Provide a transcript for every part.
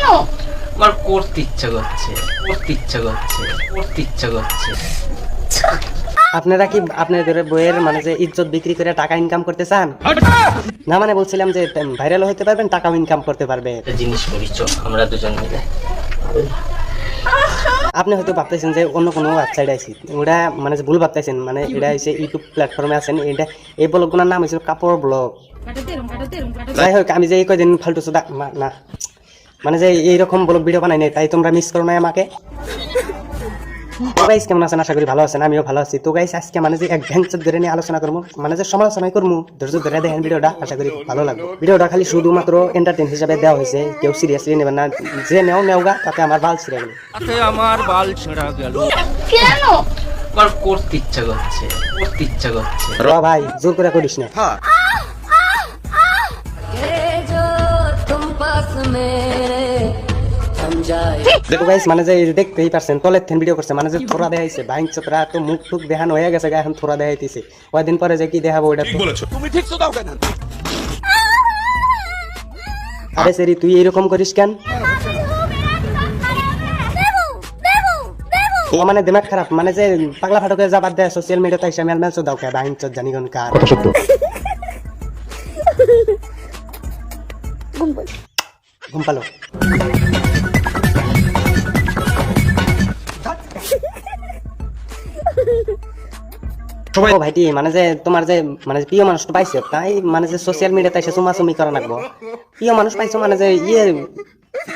কেন? আমার করতে ইচ্ছা করছে। আপনারা কি আপনাদের বইয়ের মানে যে ইজ্জত বিক্রি করে টাকা ইনকাম করতে চান? না মানে বলছিলাম যে ভাইরাল হতে পারবেন, টাকাও ইনকাম করতে পারবে। একটা জিনিস করি, চল আমরা দুজন মিলে। আপনি হয়তো ভাবতেছেন যে অন্য কোনো ওয়েবসাইট আছে, ওটা মানে যে ভুল ভাবতেছেন। মানে এটা হচ্ছে ইউটিউব প্ল্যাটফর্মে আছেন, এটা এই ব্লগগুলোর নাম হচ্ছে কাপড় ব্লগ। যাই হোক, আমি যে এই কয়দিন ফালতু সুদা না মানে যে এইরকম ব্লগ ভিডিও বানাই নাই, তাই তোমরা মিস করো না আমাকে। তো গাইস কেমন আছেন? আশা করি ভালো আছেন, আমিও ভালো আছি। তো গাইস আজকে মানে যে এক ভ্যাংচর ধরে নিয়ে আলোচনা করবো, মানে যে সমালোচনাই করবো। ধৈর্য ধরে দেখেন ভিডিওটা, আশা করি ভালো লাগবে। ভিডিওটা খালি শুধুমাত্র এন্টারটেইন হিসাবে দেওয়া হয়েছে, কেউ সিরিয়াসলি নেবেন না। যে নেওগা তাতে আমার বাল ছিঁড়ে গেল। কেন? আমার করতে ইচ্ছা করছে। ভাই জোর করে করিস না। দেখো গাইস, মানে যে দেখতেই পারছেন তলের থেন ভিডিও করছে, মানে যে থোড়া দেখাইছে। বাইং চোতরা তো মুখ টুক দেখানো হয়ে গেছে, এখন থোড়া দেখাইতেছে। কয়েকদিন পরে যে কি দেখাবো ওটা তুমি ঠিক তো দাও কেন? আরে সেরি তুই এরকম করিস কেন? ও মানে দিমাগ খারাপ, মানে যে পাগলা ফাটকে যাবার দেয় সোশ্যাল মিডিয়াতে এসে মেল মেল দাও কে বাইং চোদ জানি কোন কার ঘুম পালো। ও ভাইটি, মানে যে তোমার যে মানে প্রিয় মানুষ তো পাইছো, তাই মানে যে সোশ্যাল মিডিয়াতে এসে চুমাচুমি করা লাগবো। প্রিয় মানুষ পাইছো মানে যে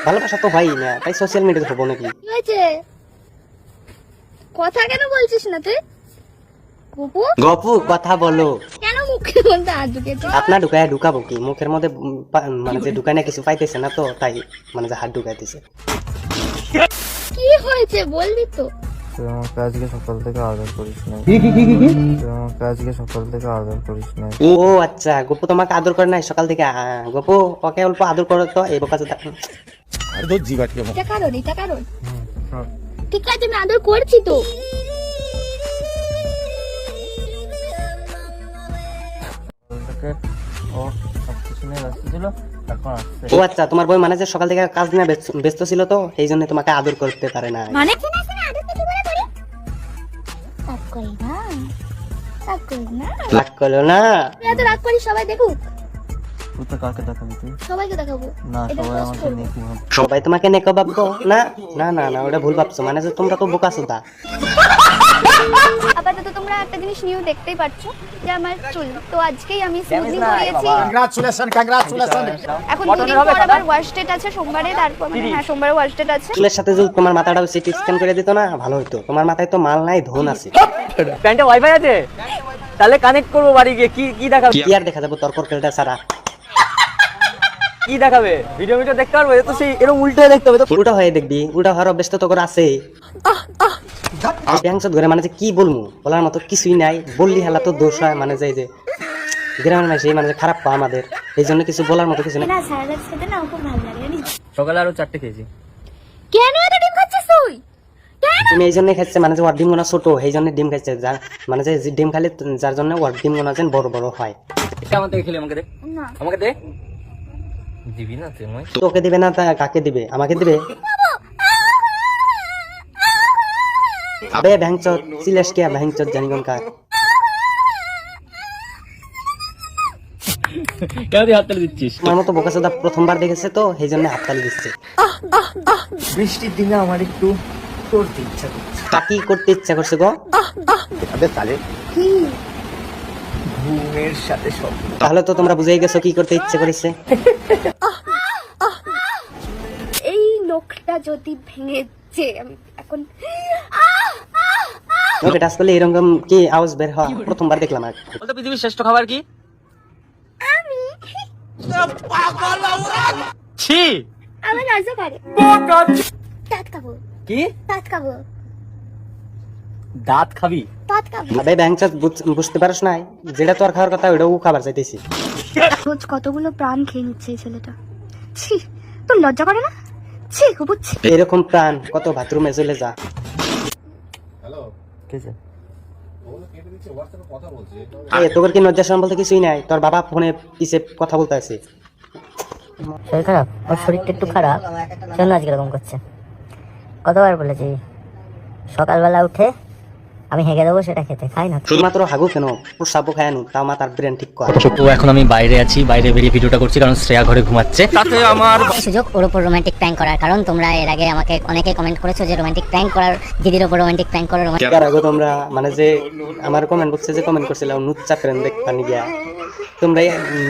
ভালোবাসা তো হয় না, তাই সোশ্যাল মিডিয়াতে হবো নাকি? কি হয়েছে? কথা কেন বলছিস না তুই? গপু কথা বলো। কেন মুখের মধ্যে হাত ঢুকেছে? আপনার ঢুকাবো কি মুখের মধ্যে? মানে যে ঢুকায় না কিছু পাইতেছে না তো, তাই মানে যে হাত ঢুকাইতেছে। কি হয়েছে বলবি তো? তুই আমাকে আজকে সকাল থেকে আদর করিস না। তুই আমাকে আজকে সকাল থেকে আদর করিস না। ও আচ্ছা, গপু তোমাকে আদর করে নাই সকাল থেকে? গপু ওকে অল্প আদর করো তো, এই বোকা চোদা। এটা কারণ ঠিক আছে, আমি আদর করছি তো। ও সবকিছু নিয়ে ব্যস্ত ছিল, এখন আসছে। ও আচ্ছা, তোমার বই মানে যে সকাল থেকে কাজ নিয়ে ব্যস্ত ছিল, তো এই জন্য তোমাকে আদর করতে পারে না। মানে রাগ করি না, রাগ করো না। তুই এত রাগ করিস সবাই দেখুক। তুই তো কাকে দেখাবি? তুই সবাইকে দেখাবো। না, এটা সবাই post আমাকে করবো। নিয়ে কি ভাববে? সবাই তোমাকে নেকো ভাববো? না না না না, ওটা ভুল ভাবছো। মানে যে তোমরা তো বোকা চোদা। আপাতত তোমরা একটা জিনিস নিউ দেখতেই পাচ্ছো যে আমার চুল তো আজকেই আমি স্মুথনিং করিয়েছি। কংগ্রাচুলেশন। এখন দুদিন পর আবার ওয়াশ ডেট আছে সোমবারে, তারপর মানে হ্যাঁ সোমবারে ওয়াশ ডেট আছে। চুলের সাথে যদি তোমার মাথাটাও সিটি স্ক্যান করে দিত না, ভালো হতো। তোমার মাথায় তো মাল নাই, ধন আছে। প্যান্টে ওয়াইফাই আছে, তাহলে কানেক্ট করবো বাড়ি গিয়ে। কি দেখাবে? কি আর দেখা যাবো তোর করকেলটা সারা? কি দেখাবে? ভিডিও দেখতে পারবো? এ তো সেই এরকম উল্টে দেখতে হবে তো। উল্টা হয়ে দেখবি, উল্টা হওয়ার অভ্যস্ত তো করে আছে। ব্যাংক ধরে মানে যে কি বলবো, বলার মতো কিছুই নাই। বললি হেলা তো দোষ হয়, মানে যে গ্রামের মানুষ মানে যে খারাপ পা আমাদের, এই জন্য কিছু বলার মতো কিছু নাই। না স্যালাড খেতে না খুব ভালো লাগে জানিস। সকালে আরো 4টে খেয়েছি। কেন এত ডিম খাচ্ছিস তুই? তুমি এই জন্য খাচ্ছে, মানে যে ওর ডিম গোনা ছোট, এই জন্য ডিম খাচ্ছে। যার মানে যে ডিম খালি যার জন্য ওর ডিম গোনা যেন বড় বড় হয়। এটা আমার থেকে খেলে, আমাকে দে, না আমাকে দে। দিবি না তুই? মই তোকে দিবে না, তা কাকে দিবে? আমাকে দিবে। আবে ভ্যাংচত সিলেশ কে ভ্যাংচত জানি কোন কার। কেন তুই হাততালি দিচ্ছিস? আমার মতো বোকাচোদা প্রথমবার দেখেছে তো, এই জন্য হাততালি দিচ্ছে। বৃষ্টির দিনে আমার একটু করতে ইচ্ছা করছে। তা কি করতে ইচ্ছা করছে গো? ঘুমের সাথে স্বপ্ন। তাহলে তো তোমরা বুঝেই গেছো কি করতে ইচ্ছে করেছে। এই লোকটা যদি ভেঙেছে আমি এখন ওকে টাচ করলে এরকম কি আওয়াজ বের হয়? প্রথমবার দেখলাম। আর বলতো পৃথিবীর শ্রেষ্ঠ খাবার কি? ছি, আমার লজ্জা করে। দাঁত খাবো, কি দাঁত খাবো, দাঁত খাবি? দাঁত খাবো। আবে ভ্যাংচত বুঝতে পারছ না, যেটা তোর খাওয়ার কথা ওটাও খাবার চাইতেছি। রোজ কতগুলো প্রাণ খেয়ে নিচ্ছে এই ছেলেটা। ছি, তোর লজ্জা করে না? ছি, বুঝছি। এরকম প্রাণ কত বাথরুমে চলে যা। কেছে তোর কি লজ্জা শরম বলতে কিছুই নাই? তোর বাবা ফোনে পিছে কথা বলতে আছে। শরীর খারাপ, ওর শরীরটা একটু খারাপ, সেজন্য আজকে এরকম করছে। কতবার বলেছি সকালবেলা উঠে আমি হেগে দেবো, সেটা খেতে খাই না। শুধুমাত্র হাগু কেন, প্রসাবও খায় আনু, তাও মা তার ব্রেন ঠিক করে। তো এখন আমি বাইরে আছি, বাইরে বেরিয়ে ভিডিওটা করছি কারণ শ্রেয়া ঘরে ঘুমাচ্ছে। তাতে আমার সুযোগ ওর উপর রোমান্টিক প্র্যাঙ্ক করার, কারণ তোমরা এর আগে আমাকে অনেকে কমেন্ট করেছো যে রোমান্টিক প্র্যাঙ্ক করার, দিদির উপর রোমান্টিক প্র্যাঙ্ক করার। তার আগে তোমরা মানে যে আমার কমেন্ট বক্সে যে কমেন্ট করছিল নুচ্চা করেন দেখ পানি গিয়া, তোমরা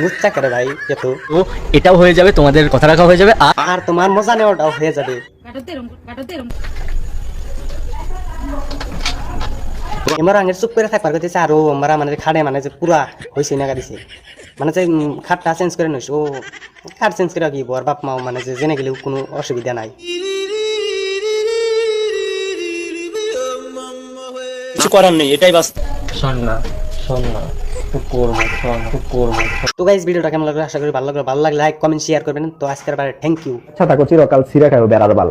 নুচ্চা করে ভাই এত, তো এটাও হয়ে যাবে, তোমাদের কথা রাখা হয়ে যাবে। আর তোমার মজা নেওয়াটাও হয়ে যাবে। এমার আগের চুপ করে থাকবার কথা আরো আমরা মানে খাড়ে মানে যে পুরা হয়েছে না দিছে, মানে যে খাটটা চেঞ্জ করে নইস, ও খাট চেঞ্জ করে কি বর বাপ মাও মানে যে জেনে গেলেও কোনো অসুবিধা নাই। কিছু করার নেই, এটাই বাস্তব। শোন না, শোন না, খুব করবো, শোন, খুব করবো। তো গাইস ভিডিওটা কেমন লাগলো আশা করি ভালো লাগলো, ভালো লাগলে লাইক কমেন্ট শেয়ার করবেন। তো আজকের বারে থ্যাংক ইউ। আচ্ছা থাকো চিরকাল সিরা খাইও বেড়ার বাল।